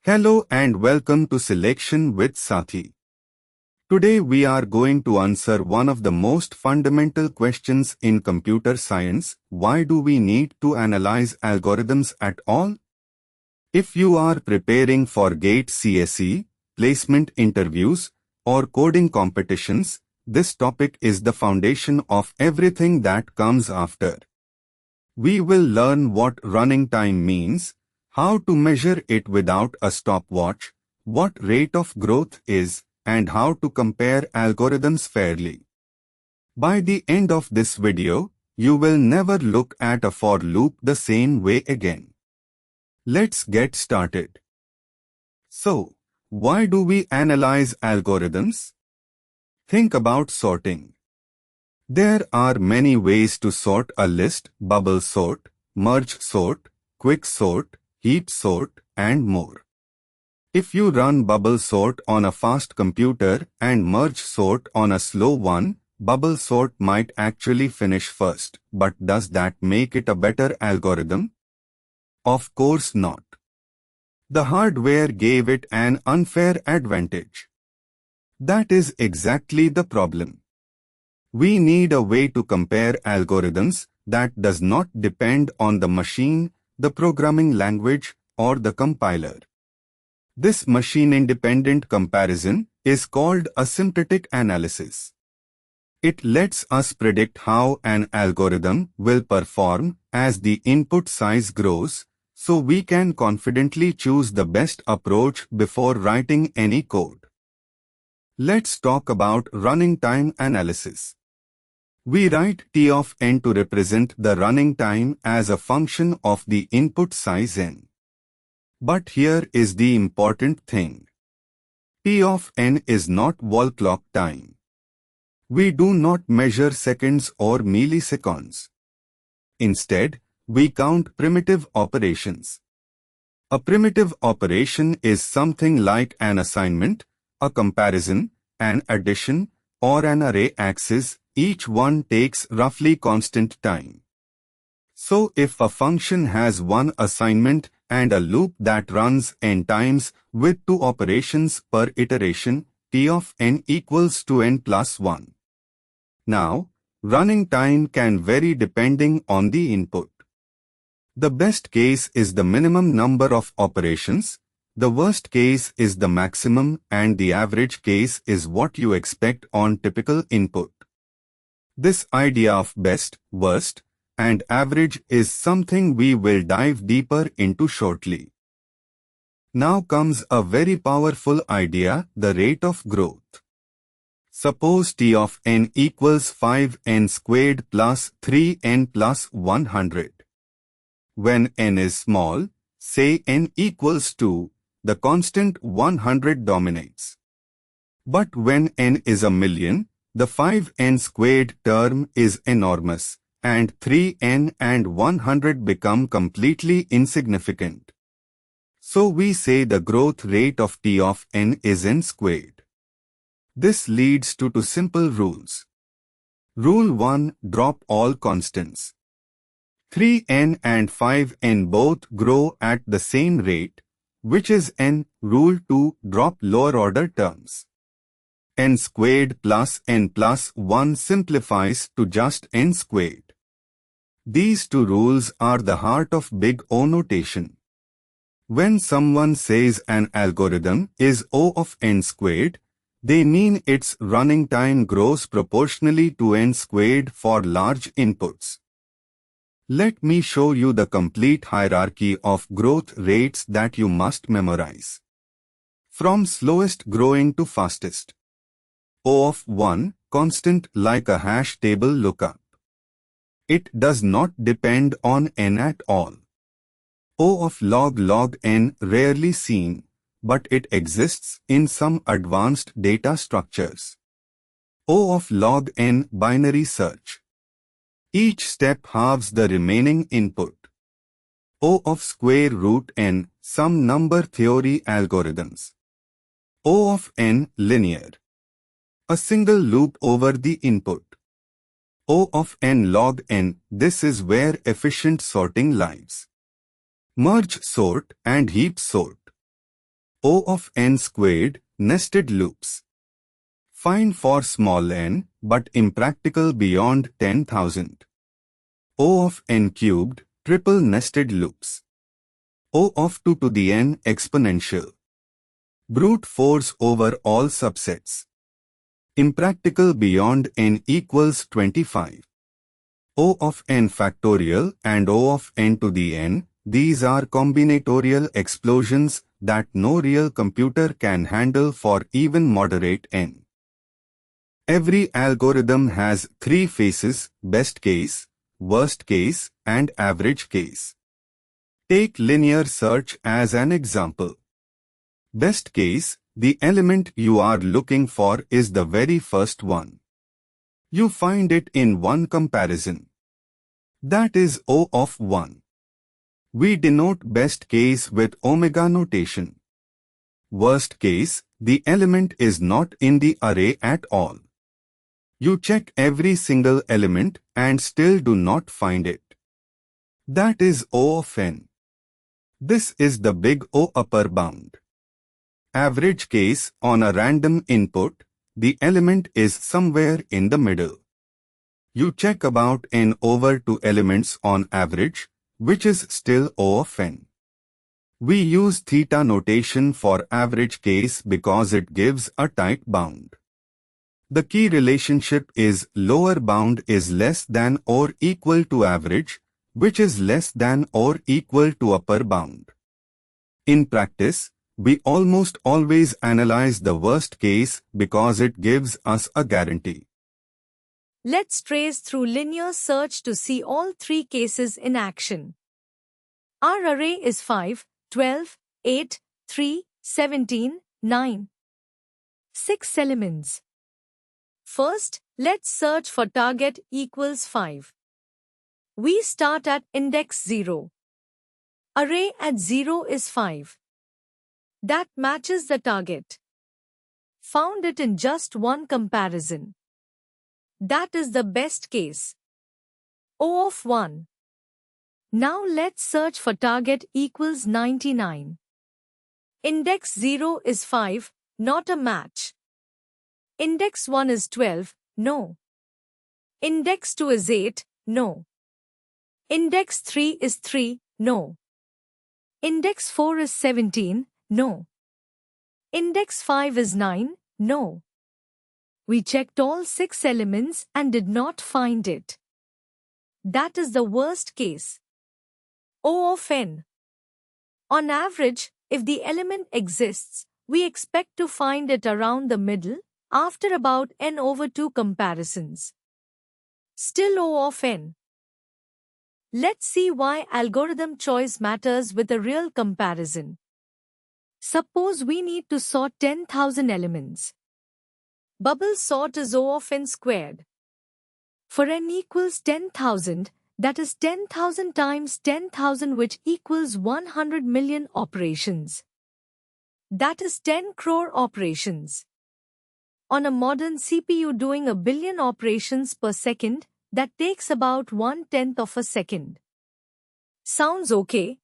Hello and welcome to Selection with Sathi. Today we are going to answer one of the most fundamental questions in computer science. Why do we need to analyze algorithms at all? If you are preparing for GATE CSE, placement interviews, or coding competitions, this topic is the foundation of everything that comes after. We will learn what running time means, how to measure it without a stopwatch, what rate of growth is, and how to compare algorithms fairly. By the end of this video, you will never look at a for loop the same way again. Let's get started. So, why do we analyze algorithms? Think about sorting. There are many ways to sort a list: bubble sort, merge sort, quick sort, heap sort, and more. If you run bubble sort on a fast computer and merge sort on a slow one, bubble sort might actually finish first. But does that make it a better algorithm? Of course not. The hardware gave it an unfair advantage. That is exactly the problem. We need a way to compare algorithms that does not depend on the machine, the programming language, or the compiler. This machine-independent comparison is called a symptotic analysis. It lets us predict how an algorithm will perform as the input size grows, so we can confidently choose the best approach before writing any code. Let's talk about running time analysis. We write T of n to represent the running time as a function of the input size n. But here is the important thing. T of n is not wall clock time. We do not measure seconds or milliseconds. Instead, we count primitive operations. A primitive operation is something like an assignment, a comparison, an addition, or an array access. Each one takes roughly constant time. So if a function has one assignment and a loop that runs n times with two operations per iteration, T of n equals to n plus 1. Now, running time can vary depending on the input. The best case is the minimum number of operations, the worst case is the maximum, and the average case is what you expect on typical input. This idea of best, worst, and average is something we will dive deeper into shortly. Now comes a very powerful idea: the rate of growth. Suppose T of n equals 5n squared plus 3n plus 100. When n is small, say n equals 2, the constant 100 dominates. But when n is a million, the 5n squared term is enormous, and 3n and 100 become completely insignificant. So we say the growth rate of T of n is n squared. This leads to two simple rules. Rule 1: drop all constants. 3n and 5n both grow at the same rate, which is n. Rule 2: drop lower order terms. N squared plus n plus 1 simplifies to just n squared. These two rules are the heart of big O notation. When someone says an algorithm is O of n squared, they mean its running time grows proportionally to n squared for large inputs. Let me show you the complete hierarchy of growth rates that you must memorize. From slowest growing to fastest. O of 1, constant like a hash table lookup. It does not depend on n at all. O of log n, rarely seen, but it exists in some advanced data structures. O of log n, binary search. Each step halves the remaining input. O of square root n, some number theory algorithms. O of n, linear. A single loop over the input. O of n log n, this is where efficient sorting lies. Merge sort and heap sort. O of n squared, nested loops. Fine for small n, but impractical beyond 10,000. O of n cubed, triple nested loops. O of 2 to the n exponential. Brute force over all subsets. Impractical beyond n equals 25. O of n factorial and O of n to the n, these are combinatorial explosions that no real computer can handle for even moderate n. Every algorithm has three phases: best case, worst case, and average case. Take linear search as an example. Best case, the element you are looking for is the very first one. You find it in one comparison. That is O of 1. We denote best case with omega notation. Worst case, the element is not in the array at all. You check every single element and still do not find it. That is O of n. This is the big O upper bound. Average case, on a random input, the element is somewhere in the middle. You check about n over 2 elements on average, which is still O of n. We use theta notation for average case because it gives a tight bound. The key relationship is lower bound is less than or equal to average, which is less than or equal to upper bound. In practice, we almost always analyze the worst case because it gives us a guarantee. Let's trace through linear search to see all three cases in action. Our array is 5, 12, 8, 3, 17, 9. 6 elements. First, let's search for target equals 5. We start at index 0. Array at 0 is 5. That matches the target. Found it in just one comparison. That is the best case. O of 1. Now let's search for target equals 99. Index 0 is 5, not a match. Index 1 is 12, no. Index 2 is 8, no. Index 3 is 3, no. Index 4 is 17, no. Index 5 is 9, no. We checked all 6 elements and did not find it. That is the worst case. O of n. On average, if the element exists, we expect to find it around the middle, after about n over 2 comparisons. Still O of n. Let's see why algorithm choice matters with a real comparison. Suppose we need to sort 10,000 elements. Bubble sort is O of n squared. For n equals 10,000, that is 10,000 times 10,000, which equals 100 million operations. That is 10 crore operations. On a modern CPU doing a billion operations per second, that takes about 1/10 of a second. Sounds okay?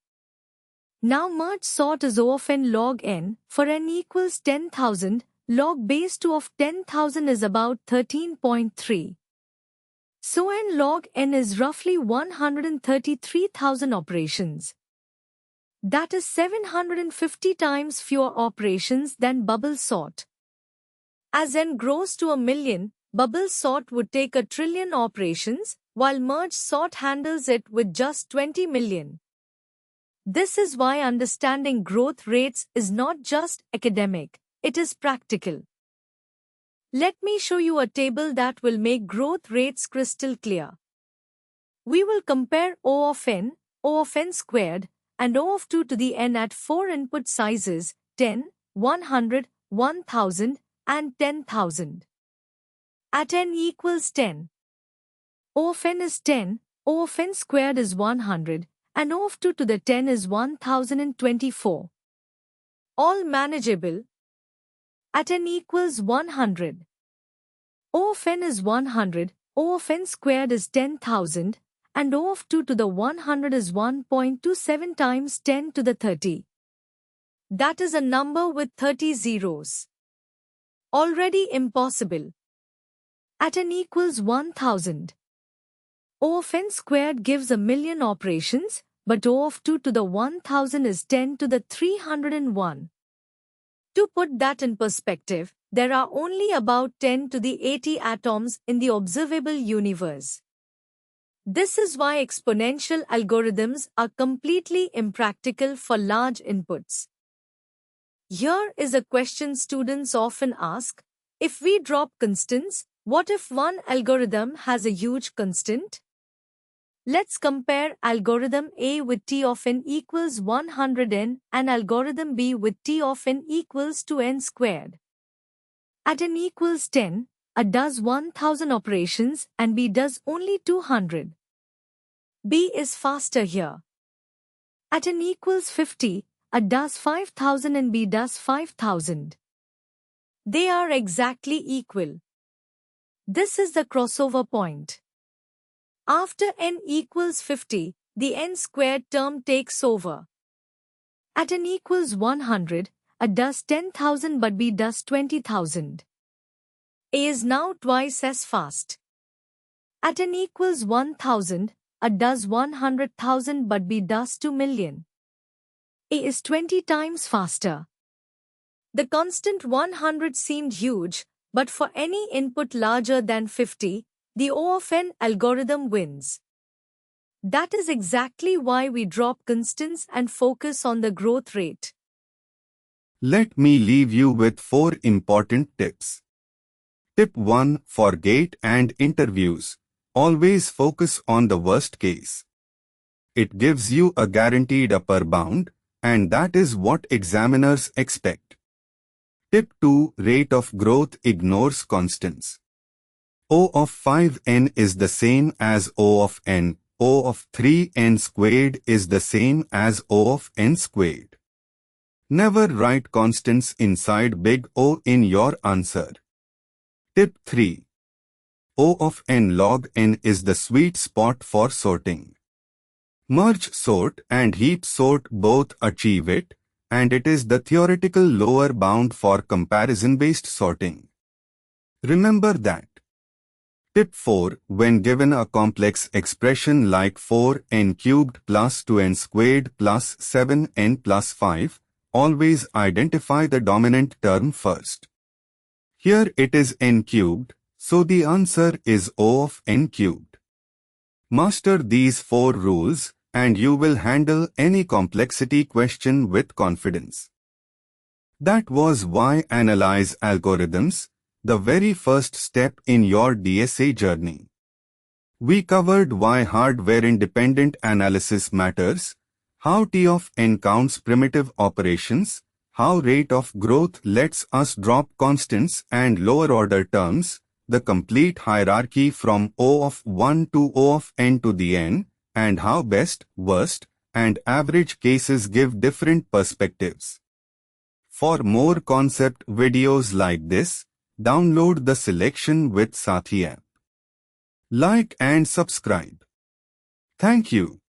Now merge sort is O of n log n. For n equals 10,000, log base 2 of 10,000 is about 13.3. So n log n is roughly 133,000 operations. That is 750 times fewer operations than bubble sort. As n grows to 1,000,000, bubble sort would take 1,000,000,000,000 operations, while merge sort handles it with just 20 million. This is why understanding growth rates is not just academic, it is practical. Let me show you a table that will make growth rates crystal clear. We will compare O of n, O of n squared, and O of 2 to the n at 4 input sizes, 10, 100, 1000, and 10,000. At n equals 10, O of n is 10, O of n squared is 100, and O of 2 to the 10 is 1024. All manageable. At n equals 100, O of n is 100, O of n squared is 10,000, and O of 2 to the 100 is 1.27 times 10 to the 30. That is a number with 30 zeros. Already impossible. At n equals 1000. O of n squared gives 1,000,000 operations, but O of 2 to the 1000 is 10 to the 301. To put that in perspective, there are only about 10 to the 80 atoms in the observable universe. This is why exponential algorithms are completely impractical for large inputs. Here is a question students often ask: if we drop constants, what if one algorithm has a huge constant? Let's compare algorithm A with T of n equals 100n and algorithm B with T of n equals 2n squared. At n equals 10, A does 1000 operations and B does only 200. B is faster here. At n equals 50, A does 5000 and B does 5000. They are exactly equal. This is the crossover point. After n equals 50, the n squared term takes over. At n equals 100, A does 10,000 but B does 20,000. A is now twice as fast. At n equals 1000, A does 100,000 but B does 2,000,000. A is 20 times faster. The constant 100 seemed huge, but for any input larger than 50, the O of n algorithm wins. That is exactly why we drop constants and focus on the growth rate. Let me leave you with 4 important tips. Tip 1 for gate and interviews. Always focus on the worst case. It gives you a guaranteed upper bound, and that is what examiners expect. Tip 2 rate of growth ignores constants. O of 5n is the same as O of n. O of 3n squared is the same as O of n squared. Never write constants inside big O in your answer. Tip 3. O of n log n is the sweet spot for sorting. Merge sort and heap sort both achieve it, and it is the theoretical lower bound for comparison-based sorting. Remember that. Tip 4. When given a complex expression like 4n cubed plus 2n squared plus 7n plus 5, always identify the dominant term first. Here it is n cubed, so the answer is O of n cubed. Master these 4 rules, and you will handle any complexity question with confidence. That was why analyze algorithms, the very first step in your DSA journey. We covered why hardware-independent analysis matters, how T of n counts primitive operations, how rate of growth lets us drop constants and lower-order terms, the complete hierarchy from O of 1 to O of n to the n, and how best, worst, and average cases give different perspectives. For more concept videos like this, download the Selection with Sathi app. Like and subscribe. Thank you.